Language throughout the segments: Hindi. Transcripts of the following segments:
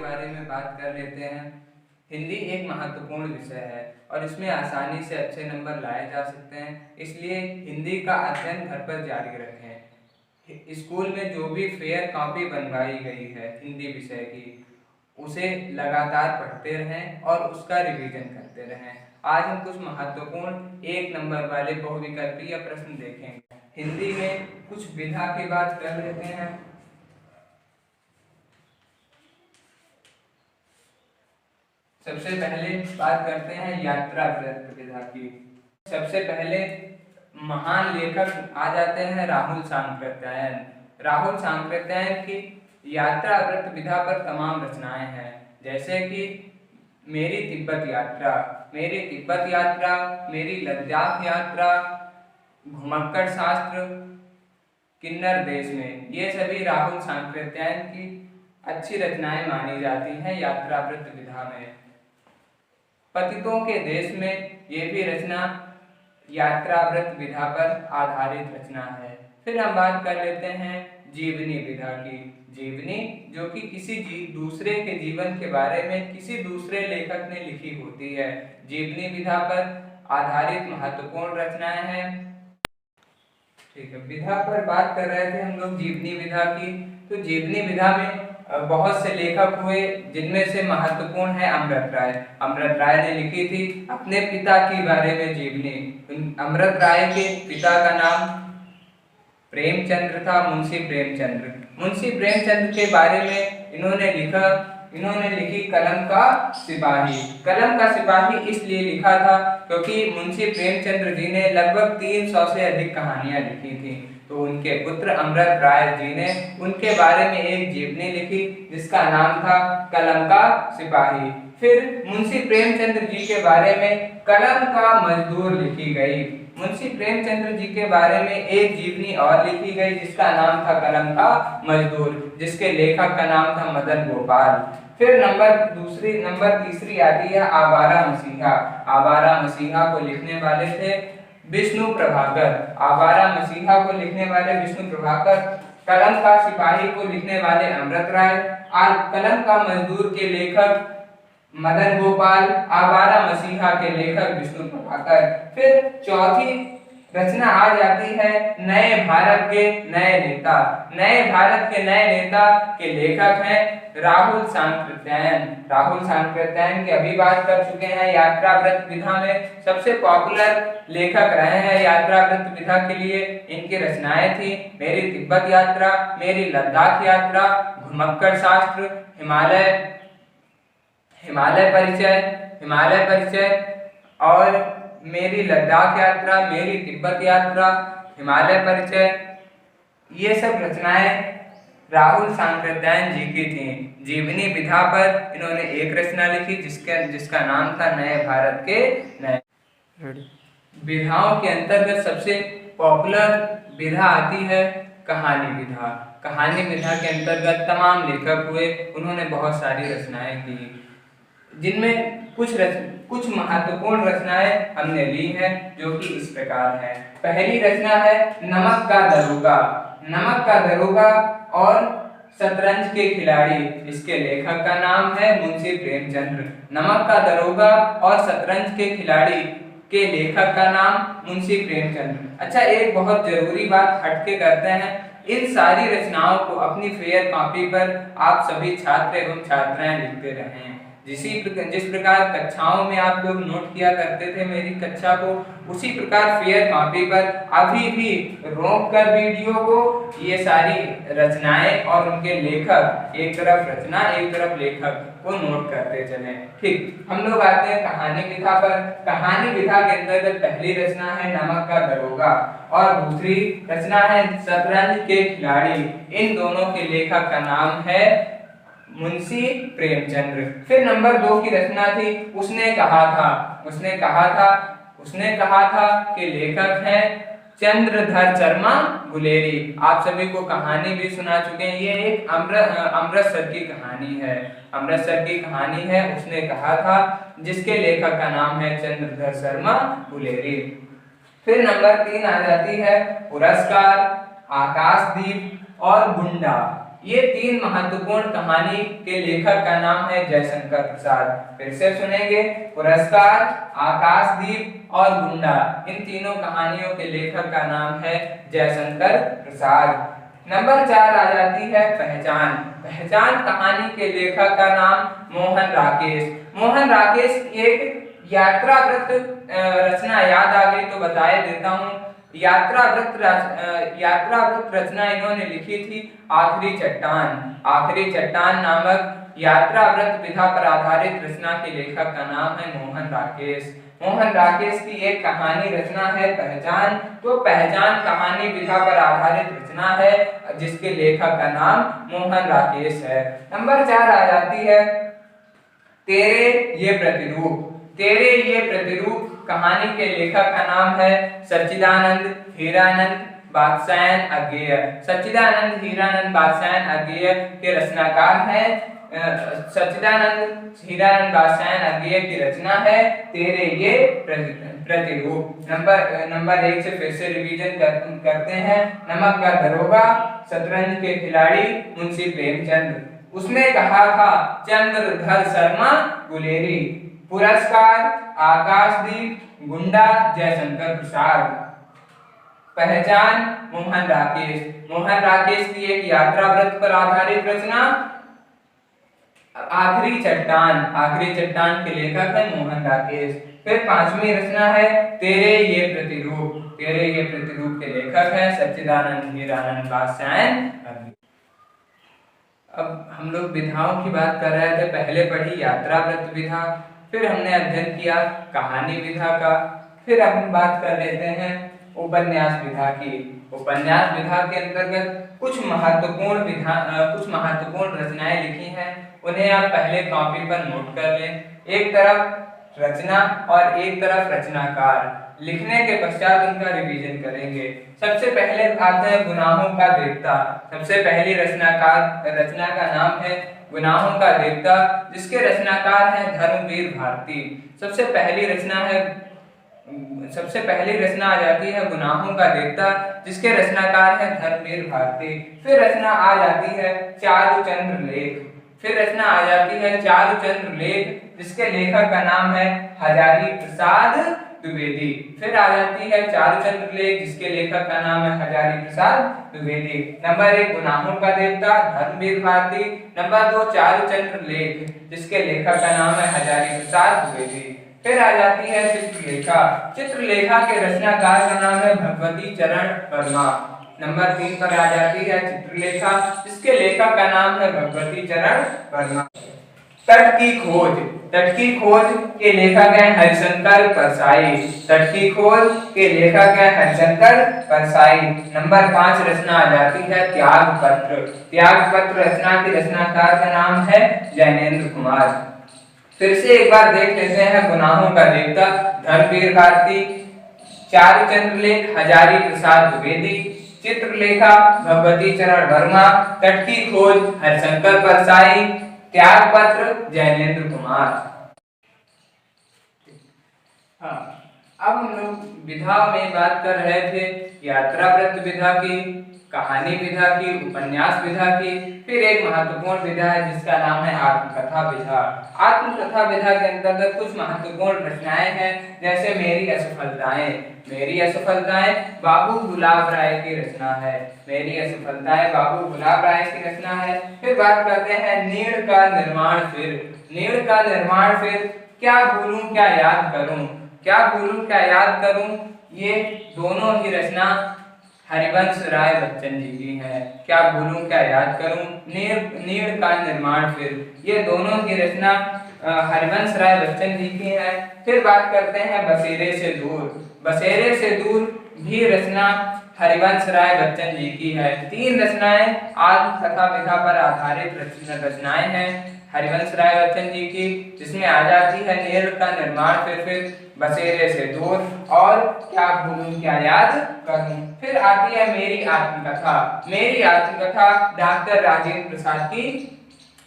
बारे में बात कर लेते हैं। हिंदी एक महत्वपूर्ण विषय है और इसमें आसानी से अच्छे नंबर लाए जा सकते हैं, इसलिए हिंदी का अध्ययन घर पर जारी रखें। स्कूल में जो भी फेयर कॉपी बनवाई गई है हिंदी विषय की, उसे लगातार पढ़ते रहें और उसका रिवीजन करते रहें। आज हम कुछ महत्वपूर्ण 1 नंबर वाले बहुविकल्पीय प्रश्न देखेंगे। हिंदी में कुछ विधा की बात कर लेते हैं। सबसे पहले बात करते हैं यात्रा वृत्त विधा की। सबसे पहले महान लेखक आ जाते हैं राहुल सांकृत्यायन। राहुल सांकृत्यायन की यात्रा वृत्त विधा पर तमाम रचनाएं हैं, जैसे कि मेरी तिब्बत यात्रा, मेरी तिब्बत यात्रा, मेरी लद्दाख यात्रा, घुमक्कड़ शास्त्र, किन्नर देश में। ये सभी राहुल सांकृत्यायन की अच्छी रचनाएं मानी जाती हैं यात्रा वृत्त विधा में। पतितों के देश में ये भी रचना यात्रा वृत्त विधा पर आधारित रचना है। फिर हम बात कर लेते हैं जीवनी विधा की। जीवनी जो कि किसी दूसरे के जीवन के बारे में किसी दूसरे लेखक ने लिखी होती है। जीवनी विधा पर आधारित महत्वपूर्ण रचनाएं हैं। ठीक है, विधा पर बात कर रहे थे हम लोग जीवनी विधा की। तो जीवनी विधा में बहुत से लेखक हुए, जिनमें से महत्वपूर्ण है अमृत राय। अमृत राय ने लिखी थी अपने पिता के बारे में जीवनी। अमृत राय के पिता का नाम प्रेमचंद्र था, मुंशी प्रेमचंद्र। मुंशी प्रेमचंद्र के बारे में इन्होंने लिखी कलम का सिपाही। कलम का सिपाही इसलिए लिखा था क्योंकि मुंशी प्रेमचंद्र जी ने लगभग 300 से अधिक कहानियां लिखी थी। तो उनके पुत्र अमृत राय जी ने उनके बारे में एक जीवनी लिखी जिसका नाम था कलम का सिपाही। फिर मुंशी प्रेमचंद्र जी के बारे में कलम का मजदूर लिखी गई। मुंशी प्रेमचंद्र जी के बारे में एक जीवनी और लिखी गई जिसका नाम था कलम का मजदूर, जिसके लेखक का नाम था मदन गोपाल। फिर नंबर तीसरी आती है आवारा मसीहा। आवारा मसीहा को लिखने वाले थे विष्णु प्रभाकर। आवारा मसीहा को लिखने वाले विष्णु प्रभाकर, कलम का सिपाही को लिखने वाले अमृत राय, कलम का मजदूर के लेखक मदन गोपाल, आवारा मसीहा के लेखक विष्णु प्रभाकर। फिर चौथी रचना आ जाती है नए भारत के नए नेता। नए भारत के नए नेता के लेखक हैं राहुल सांकृत्यायन। राहुल सांकृत्यायन की अभी बात कर चुके हैं। यात्रा वृत्त विधा में सबसे पॉपुलर लेखक रहे हैं यात्रा वृत्त विधा के लिए। इनकी रचनाएं थी मेरी तिब्बत यात्रा, मेरी लद्दाख यात्रा, घुमक्कड़ शास्त्र, हिमालय परिचय और मेरी लद्दाख यात्रा, मेरी तिब्बत यात्रा, हिमालय परिचय। ये सब रचनाएं राहुल सांकृत्यायन जी की थी। जीवनी विधा पर इन्होंने एक रचना लिखी जिसका नाम था नए भारत के नए। विधाओं के अंतर्गत सबसे पॉपुलर विधा आती है कहानी विधा। कहानी विधा के अंतर्गत तमाम लेखक हुए, उन्होंने बहुत सारी रचनाएं की, जिनमें कुछ महत्वपूर्ण रचनाएं हमने ली हैं जो कि इस प्रकार है। पहली रचना है नमक का दरोगा। नमक का दरोगा और शतरंज के खिलाड़ी, इसके लेखक का नाम है मुंशी प्रेमचंद्र। नमक का दरोगा और शतरंज के खिलाड़ी के लेखक का नाम मुंशी प्रेमचंद्र। अच्छा, एक बहुत जरूरी बात हटके करते हैं, इन सारी रचनाओं को अपनी फेयर कॉपी पर आप सभी छात्र एवं छात्राएं लिखते रहें। जिस प्रकार कक्षाओं में आप लोग नोट किया करते थे मेरी कक्षा को, उसी प्रकार फेयर कॉपी पर अभी भी रोक कर वीडियो को ये सारी रचनाएं और उनके लेखक, एक तरफ रचना एक तरफ लेखक को नोट करते चलें। ठीक, हम लोग आते हैं कहानी विधा पर। कहानी विधा के अंतर्गत पहली रचना है नमक का दरोगा और दूसरी रचना है शतरंज के खिलाड़ी। इन दोनों के लेखक का नाम है मुंशी प्रेमचंद्र। फिर नंबर 2 की रचना थी उसने कहा था के लेखक हैं चंद्रधर शर्मा गुलेरी। आप सभी को कहानी भी सुना चुके हैं। ये एक अमृतसर की कहानी है। अमृतसर की कहानी है उसने कहा था, जिसके लेखक का नाम है चंद्रधर शर्मा गुलेरी। फिर नंबर 3 आ जाती है पुरस्कार, आकाशदीप, और गुंडा। ये तीन महत्वपूर्ण कहानी के लेखक का नाम है जयशंकर प्रसाद। फिर से सुनेंगे, पुरस्कार, आकाशदीप और गुंडा, इन तीनों कहानियों के लेखक का नाम है जयशंकर प्रसाद। नंबर 4 आ जाती है पहचान। पहचान कहानी के लेखक का नाम मोहन राकेश। मोहन राकेश की एक यात्रा वृत्त रचना याद आ गई तो बताए देता हूँ। यात्रा वृत्त रचना इन्होंने लिखी थी आखिरी चट्टान। आखिरी चट्टान नामक यात्रा वृत्त विधा पर आधारित रचना के लेखक का नाम है मोहन राकेश। मोहन राकेश की एक कहानी रचना है पहचान। तो पहचान कहानी विधा पर आधारित रचना है जिसके लेखक का नाम मोहन राकेश है। नंबर 4 आ जाती है तेरे ये प्रतिरूप। तेरे ये प्रतिरूप कहानी के लेखक का नाम है सच्चिदानंद हीरानंद बादशायन अज्ञेय। सच्चिदानंद हीरानंद बादशायन अज्ञेय के रचनाकार हैं। सच्चिदानंद हीरानंद बादशायन अज्ञेय की रचना है तेरे ये प्रतिरूप। नंबर 1 से फिर से रिवीजन करते हैं। नमक का दरोगा, शतरंज के खिलाड़ी, मुंशी प्रेमचंद। उसने कहा था चंद्रधर शर्मा गुलेरी। पुरस्कार, आकाशदीप, गुंडा, जयशंकर प्रसाद। पहचान, मोहन राकेश। मोहन राकेश की एक यात्रा वृत्त पर आधारित रचना आखिरी चट्टान। आखिरी चट्टान के लेखक है मोहन राकेश। फिर 5वीं रचना है तेरे ये प्रतिरूप। तेरे ये प्रतिरूप के लेखक है सच्चिदानंद हीरानंद बादशायन। अब हम लोग विधाओं की बात कर रहे थे। पहले पढ़ी यात्रा वृत्त विधा, फिर हमने अध्ययन किया कहानी विधा का। फिर अब हम बात कर लेते हैं उपन्यास विधा की। उपन्यास विधा के अंतर्गत कुछ महत्वपूर्ण रचनाएं लिखी हैं, उन्हें आप पहले कॉपी पर नोट कर लें। एक तरफ रचना और एक तरफ रचनाकार। लिखने के पश्चात उनका रिवीजन करेंगे। सबसे पहले आते हैं गुनाहों का देवता। सबसे पहली रचना का नाम है गुनाहों का देवता, जिसके रचनाकार हैं धर्मवीर भारती। सबसे पहली रचना आ जाती है गुनाहों का देवता, जिसके रचनाकार हैं धर्मवीर भारती। फिर रचना आ जाती है चारुचंद्र लेख। फिर रचना आ जाती है चारुचंद्र लेख, जिसके लेखक का नाम है हजारी प्रसाद द्विवेदी। फिर आ जाती है चारुचंद्र लेख, जिसके लेखक का नाम है हजारी प्रसाद द्विवेदी। नंबर 1 गुनाहों का देवता धर्मवीर भारती। नंबर 2 चारुचंद्र लेख, जिसके लेखक का नाम है हजारी प्रसाद द्विवेदी। फिर आ जाती है चित्रलेखा। चित्रलेखा के रचनाकार का नाम है भगवती चरण वर्मा। नंबर 3 पर आ जाती है चित्रलेखा, जिसके लेखक का नाम है भगवती चरण वर्मा। तट की खोज। तट की खोज के लेखक हैं हरिशंकर परसाई। तट की खोज के लेखक हैं हरिशंकर परसाई। नंबर 5 रचना आ जाती है त्याग पत्र। त्याग पत्र रचना के रचनाकार का नाम है जैनेन्द्र कुमार। फिर से एक बार देख लेते हैं गुनाहों का देवता धर्मवीर भारती, चारुचंद्र लेख हजारी प्रसाद द्विवेदी, चित्रलेखा भगवती चरण वर्मा, तट की खोज हरिशंकर परसाई, त्याग पत्र जैनेन्द्र कुमार। हाँ, अब हम लोग विधा में बात कर रहे थे यात्रा वृत्त विधा की, कहानी विधा की, उपन्यास विधा की। फिर एक महत्वपूर्ण विधा है जिसका नाम है आत्मकथा विधा। आत्मकथा विधा के अंतर्गत कुछ महत्वपूर्ण रचनाएं हैं, जैसे मेरी असफलताएं। मेरी असफलताएं बाबू गुलाब राय की रचना है। मेरी असफलताएं बाबू गुलाब राय की रचना है। फिर बात करते हैं नीड़ का निर्माण फिर। नीड़ का निर्माण फिर, क्या भूलूं क्या याद करूं। क्या भूलूं क्या याद करूं, ये दोनों ही रचना हरिवंश राय बच्चन जी की है। क्या भूलूं क्या याद करूं, नीड़ का निर्माण फिर, ये दोनों की रचना हरिवंश राय बच्चन जी की है। फिर बात करते हैं बसेरे से दूर। बसेरे से दूर भी रचना हरिवंश राय बच्चन जी की है। 3 रचनाएं आत्मकथा विधा पर आधारित रचनाएं हैं हरिवंश राय बच्चन जी की, जिसमें आ जाती है नीड़ का निर्माण फिर बसेरे से दूर और क्या भूलूं क्या याद करूं। फिर आती है मेरी आत्मकथा। मेरी आत्मकथा डॉक्टर राजेंद्र प्रसाद की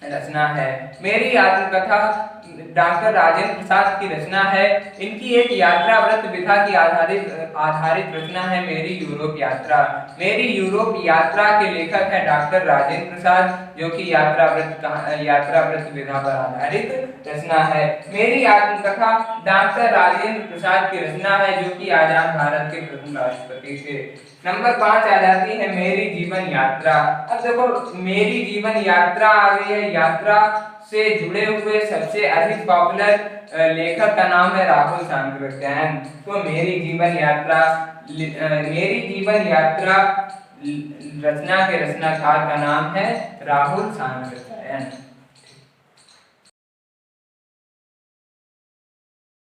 रचना है। मेरी आत्मकथा डॉक्टर राजेंद्र प्रसाद की रचना है। इनकी एक यात्रा व्रत विधा की आधारित रचना है मेरी यूरोप यात्रा। मेरी यूरोप यात्रा के लेखक है डॉक्टर राजेंद्र प्रसाद, जो कि यात्रा व्रत विधा पर आधारित रचना है। मेरी आत्मकथा डॉक्टर राजेंद्र प्रसाद की रचना है, जो कि आजाद भारत के प्रथम राष्ट्रपति थे। नंबर 5 आ जाती है मेरी जीवन यात्रा। अब देखो मेरी जीवन यात्रा आ गई है। यात्रा से जुड़े हुए सबसे अधिक पॉपुलर लेखक का नाम है राहुल सांकृत्यायन। तो मेरी जीवन यात्रा रचना के रचनाकार का नाम है राहुल सांकृत्यायन।